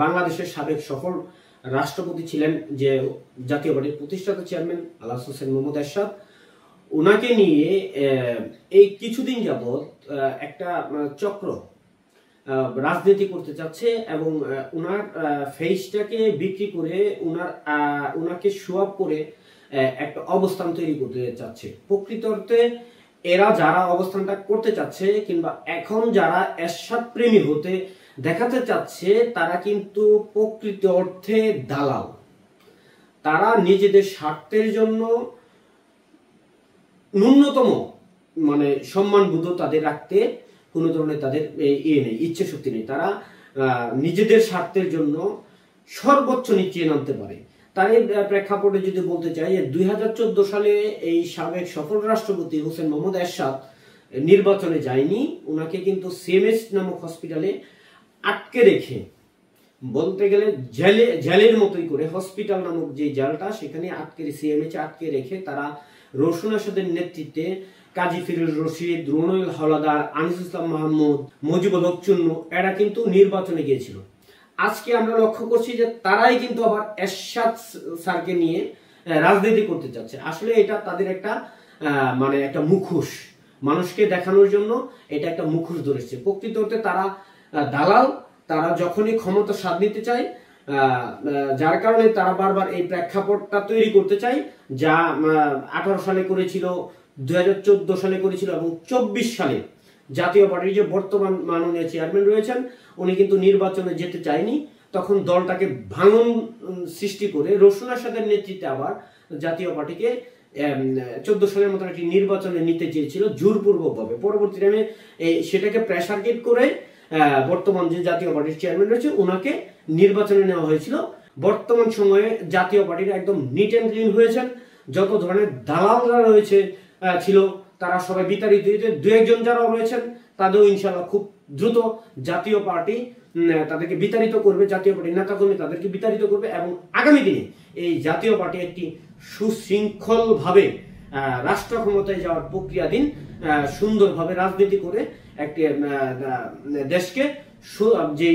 বাংলাদেশের সাবেক সফল রাষ্ট্রপতি ছিলেন যে জাতীয় পার্টির প্রতিষ্ঠাতা চেয়ারম্যান আলহাজ হোসেন মোহাম্মদ এরশাদ, ওনাকে নিয়ে এই কিছুদিন যাবৎ একটা চক্র রাজনীতি করতে চাচ্ছে এবং ওনার ফেসটাকে বিক্রি করে ওনাকে শো আপ করে একটা অবস্থান তৈরি করতে চাচ্ছে। প্রকৃত অর্থে এরা যারা অবস্থানটা করতে চাচ্ছে কিংবা এখন যারা এরশাদ প্রেমী হতে দেখাতে চাচ্ছে, তারা কিন্তু প্রকৃত অর্থে দালাল। তারা নিজেদের স্বার্থের জন্য ন্যূনতম সম্মানবোধ তাদের রাখতে কোনো ধরনের তাদের নেই, ইচ্ছে শক্তি নেই। তারা নিজেদের স্বার্থের জন্য সর্বোচ্চ নিচে নামতে পারে। তার প্রেক্ষাপটে যদি বলতে চাই, 2014 সালে এই সাবেক সফল রাষ্ট্রপতি হোসেন মোহাম্মদ এরশাদ নির্বাচনে যায়নি। ওনাকে কিন্তু সিএমএইচ নামক হসপিটালে আটকে রেখে, বলতে গেলে জেলের মতোই করে, হসপিটাল নামক যে জেলটা সেখানে সিএমএইচ আটকে রেখে তারা রওশন এরশাদের নেতৃত্বে কাজী ফিরোজ রশিদ, রুনুল হাওলাদার, আনিসুল ইসলাম মাহমুদ, মুজিবুল হক চুন্নু এরা কিন্তু নির্বাচনে গিয়েছিল। আজকে আমরা লক্ষ্য করছি যে তারাই কিন্তু আবার এরশাদ স্যারকে নিয়ে রাজনীতি করতে চাচ্ছে। আসলে এটা তাদের একটা একটা মুখোশ, মানুষকে দেখানোর জন্য এটা একটা মুখোশ ধরেছে। প্রকৃত অর্থে তারা দালাল। তারা যখনই ক্ষমতা স্বাদ নিতে চায়, যার কারণে তারা বারবার এই প্রেক্ষাপটটা তৈরি করতে চায়, যা 18 সালে করেছিল, 2014 সালে করেছিল এবং 24 সালে জাতীয় পার্টির যে বর্তমান মাননীয় চেয়ারম্যান রয়েছেন উনি কিন্তু নির্বাচনে যেতে চায়নি। তখন দলটাকে ভাঙন সৃষ্টি করে রওশন এরশাদের নেতৃত্বে আবার জাতীয় পার্টিকে 14 সালের মতো একটি নির্বাচনে নিতে চেয়েছিল জোরপূর্বকভাবে। পরবর্তী টাইমে সেটাকে প্রেসার গেট করে বর্তমান যে জাতীয় পার্টির চেয়ারম্যান রয়েছে ওনাকে নির্বাচনে নেওয়া হয়েছিল। বর্তমান সময়ে জাতীয় পার্টির একদম নিট অ্যান্ড ক্লিন হয়েছেন। যত ধরনের দালালরা ছিল তারা সবাই বিতাড়িত হয়েছে। দু একজন যারা রয়েছেন তাদেরও ইনশাআল্লাহ খুব দ্রুত জাতীয় পার্টি তাদেরকে বিতাড়িত করবে, জাতীয় পার্টির নেতাকর্মী তাদেরকে বিতাড়িত করবে এবং আগামী দিনে এই জাতীয় পার্টি একটি সুশৃঙ্খলভাবে রাষ্ট্র ক্ষমতায় যাওয়ার প্রক্রিয়াধীন সুন্দরভাবে রাজনীতি করে একটি দেশকে যে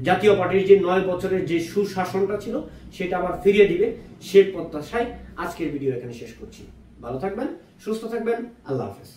জাতীয় পার্টির যে 9 বছরের যে সুশাসনটা ছিল সেটা আবার ফিরিয়ে দিবে, সে প্রত্যাশায় আজকের ভিডিও এখানে শেষ করছি। ভালো থাকবেন, সুস্থ থাকবেন, আল্লাহ হাফেজ।